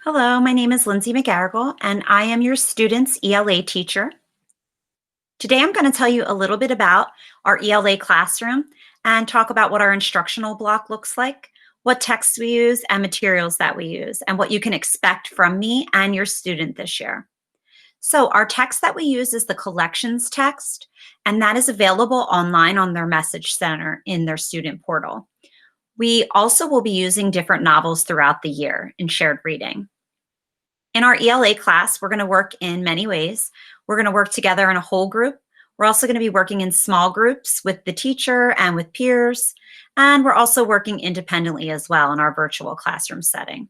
Hello, my name is Lindsay McGarrigle, and I am your student's ELA teacher. Today, I'm going to tell you a little bit about our ELA classroom and talk about what our instructional block looks like, what texts we use, and materials that we use, and what you can expect from me and your student this year. So our text that we use is the collections text, and that is available online on their message center in their student portal. We also will be using different novels throughout the year in shared reading. In our ELA class, we're going to work in many ways. We're going to work together in a whole group. We're also going to be working in small groups with the teacher and with peers. And we're also working independently as well in our virtual classroom setting.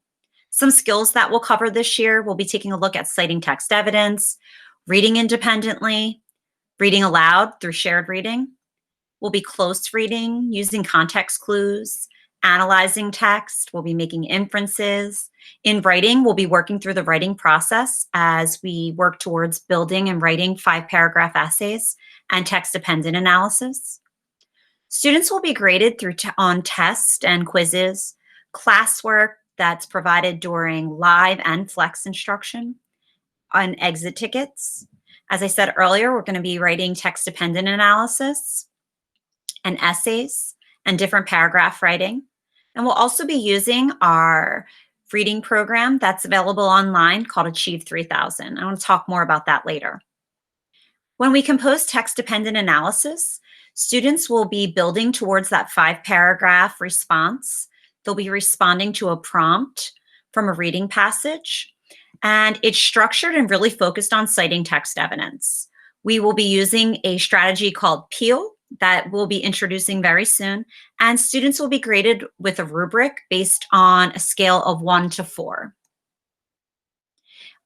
Some skills that we'll cover this year, we'll be taking a look at citing text evidence, reading independently, reading aloud through shared reading. We'll be close reading, using context clues, analyzing text. We'll be making inferences. In writing, we'll be working through the writing process as we work towards building and writing 5-paragraph essays and text-dependent analysis. Students will be graded on tests and quizzes, classwork that's provided during live and flex instruction, on exit tickets. As I said earlier, we're going to be writing text-dependent analysis and essays and different paragraph writing. And we'll also be using our reading program that's available online called Achieve 3000. I want to talk more about that later. When we compose text-dependent analysis, students will be building towards that 5-paragraph response. They'll be responding to a prompt from a reading passage, and it's structured and really focused on citing text evidence. We will be using a strategy called PEAL that we'll be introducing very soon, and students will be graded with a rubric based on a scale of 1 to 4.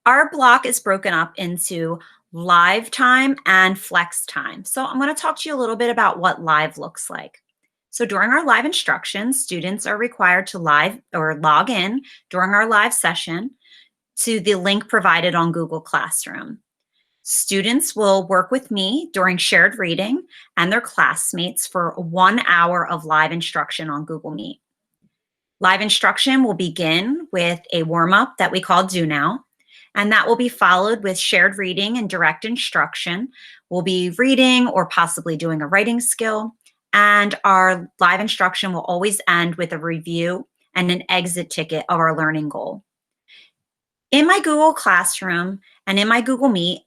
Our block is broken up into live time and flex time. So I'm going to talk to you a little bit about what live looks like. So during our live instruction, students are required to log in during our live session to the link provided on Google Classroom. Students will work with me during shared reading and their classmates for 1 hour of live instruction on Google Meet. Live instruction will begin with a warm-up that we call Do Now, and that will be followed with shared reading and direct instruction. We'll be reading or possibly doing a writing skill, and our live instruction will always end with a review and an exit ticket of our learning goal. In my Google Classroom and in my Google Meet,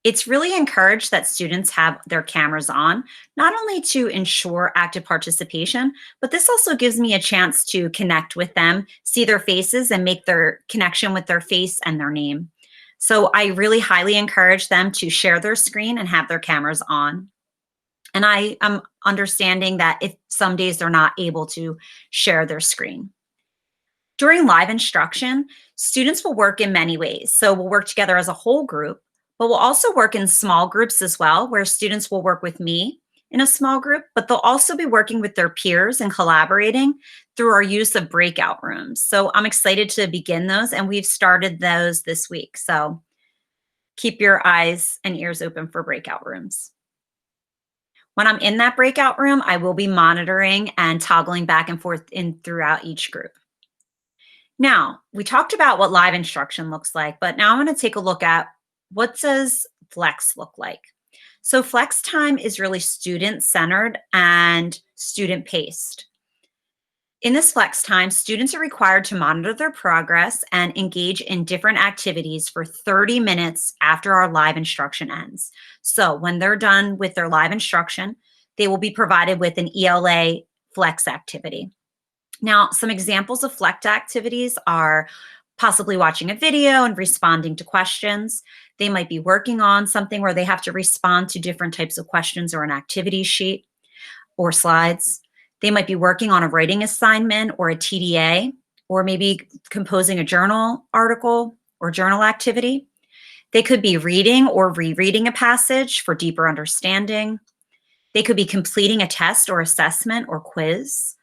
it's really encouraged that students have their cameras on, not only to ensure active participation, but this also gives me a chance to connect with them, see their faces, and make their connection with their face and their name. So I really highly encourage them to share their screen and have their cameras on. And I am understanding that if some days they're not able to share their screen. During live instruction, students will work in many ways. So we'll work together as a whole group, but we'll also work in small groups as well, where students will work with me in a small group, but they'll also be working with their peers and collaborating through our use of breakout rooms. So I'm excited to begin those, and we've started those this week. So keep your eyes and ears open for breakout rooms. When I'm in that breakout room, I will be monitoring and toggling back and forth throughout each group. Now, we talked about what live instruction looks like, but now I'm going to take a look at what does flex look like. So flex time is really student-centered and student-paced. In this flex time, students are required to monitor their progress and engage in different activities for 30 minutes after our live instruction ends. So when they're done with their live instruction, they will be provided with an ELA flex activity. Now, some examples of flex activities are possibly watching a video and responding to questions. They might be working on something where they have to respond to different types of questions or an activity sheet or slides. They might be working on a writing assignment or a TDA, or maybe composing a journal article or journal activity. They could be reading or rereading a passage for deeper understanding. They could be completing a test or assessment or quiz.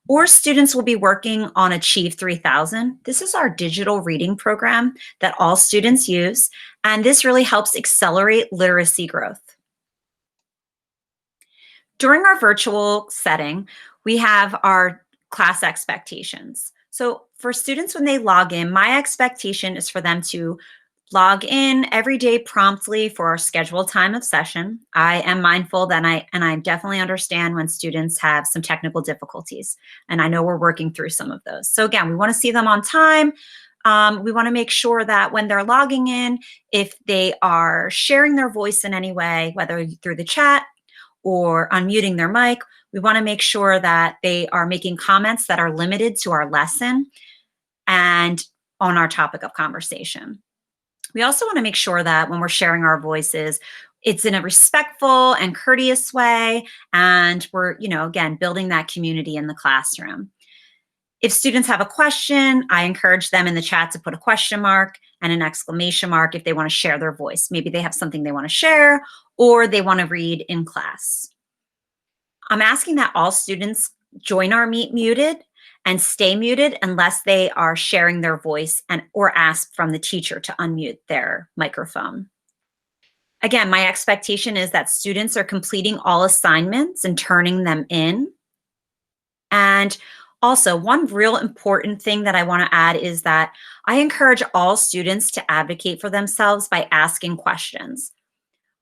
Or students will be working on Achieve 3000. This is our digital reading program that all students use, and this really helps accelerate literacy growth. During our virtual setting, we have our class expectations. So for students, when they log in, my expectation is for them to log in every day promptly for our scheduled time of session. I am mindful that I definitely understand when students have some technical difficulties, and I know we're working through some of those. So again, we want to see them on time. We want to make sure that when they're logging in, if they are sharing their voice in any way, whether through the chat or unmuting their mic, we want to make sure that they are making comments that are limited to our lesson and on our topic of conversation. We also want to make sure that when we're sharing our voices, it's in a respectful and courteous way, and we're, again, building that community in the classroom. If students have a question, I encourage them in the chat to put a question mark and an exclamation mark if they want to share their voice. Maybe they have something they want to share or they want to read in class. I'm asking that all students join our meet muted and stay muted unless they are sharing their voice or ask from the teacher to unmute their microphone. Again, my expectation is that students are completing all assignments and turning them in. And also, one real important thing that I want to add is that I encourage all students to advocate for themselves by asking questions.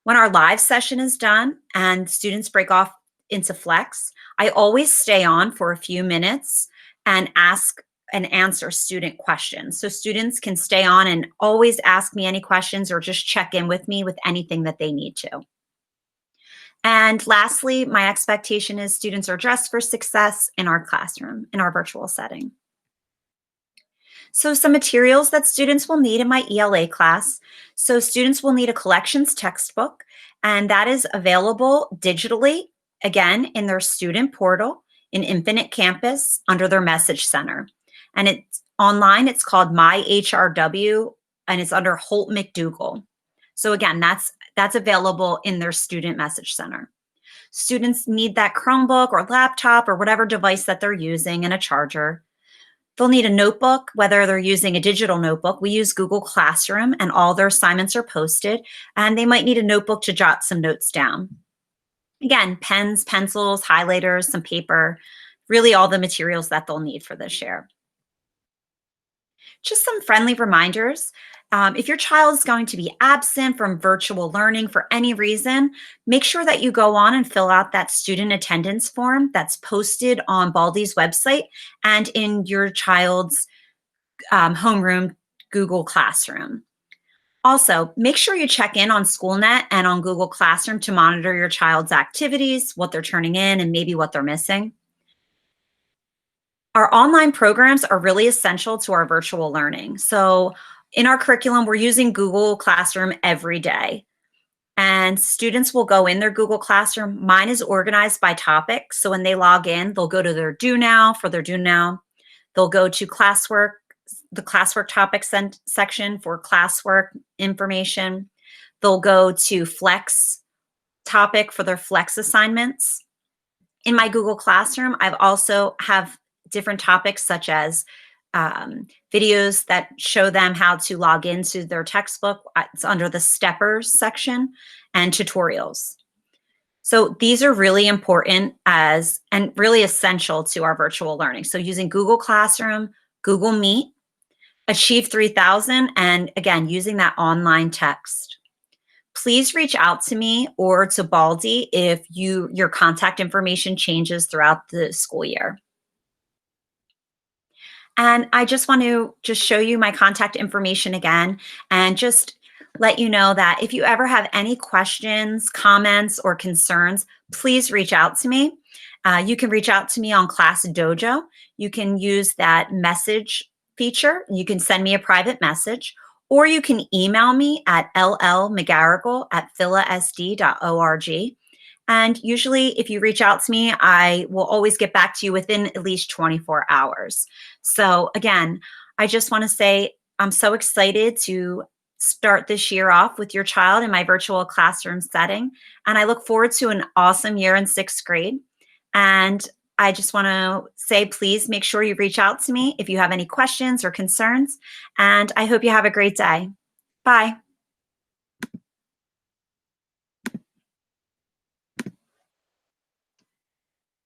When our live session is done and students break off into Flex, I always stay on for a few minutes and ask and answer student questions. So students can stay on and always ask me any questions or just check in with me with anything that they need to. And lastly, my expectation is students are dressed for success in our classroom, in our virtual setting. So some materials that students will need in my ELA class. So students will need a collections textbook, and that is available digitally, again, in their student portal in Infinite Campus under their message center. And it's online, it's called My HRW, and it's under Holt McDougall. So again, that's available in their student message center. Students need that Chromebook or laptop or whatever device that they're using and a charger. They'll need a notebook, whether they're using a digital notebook. We use Google Classroom and all their assignments are posted, and they might need a notebook to jot some notes down. Again, pens, pencils, highlighters, some paper, really all the materials that they'll need for this year. Just some friendly reminders. If your child is going to be absent from virtual learning for any reason, make sure that you go on and fill out that student attendance form that's posted on Baldy's website and in your child's homeroom Google Classroom. Also, make sure you check in on SchoolNet and on Google Classroom to monitor your child's activities, what they're turning in, and maybe what they're missing. Our online programs are really essential to our virtual learning. So in our curriculum, we're using Google Classroom every day. And students will go in their Google Classroom. Mine is organized by topic. So when they log in, they'll go to their Do Now for their Do Now. They'll go to classwork, the classwork topic section for classwork information. They'll go to Flex topic for their Flex assignments. In my Google Classroom, I've also have different topics such as videos that show them how to log into their textbook. It's under the Steppers section, and tutorials. So these are really important and really essential to our virtual learning. So using Google Classroom, Google Meet, Achieve 3000, and again, using that online text. Please reach out to me or to Baldy if your contact information changes throughout the school year. And I just want to show you my contact information again and just let you know that if you ever have any questions, comments, or concerns, please reach out to me. You can reach out to me on Class Dojo. You can use that message feature. You can send me a private message, or you can email me at lmcgarrigle@philasd.org. And usually if you reach out to me, I will always get back to you within at least 24 hours. So again, I just want to say I'm so excited to start this year off with your child in my virtual classroom setting. And I look forward to an awesome year in 6th grade. And I just want to say, please make sure you reach out to me if you have any questions or concerns. And I hope you have a great day. Bye.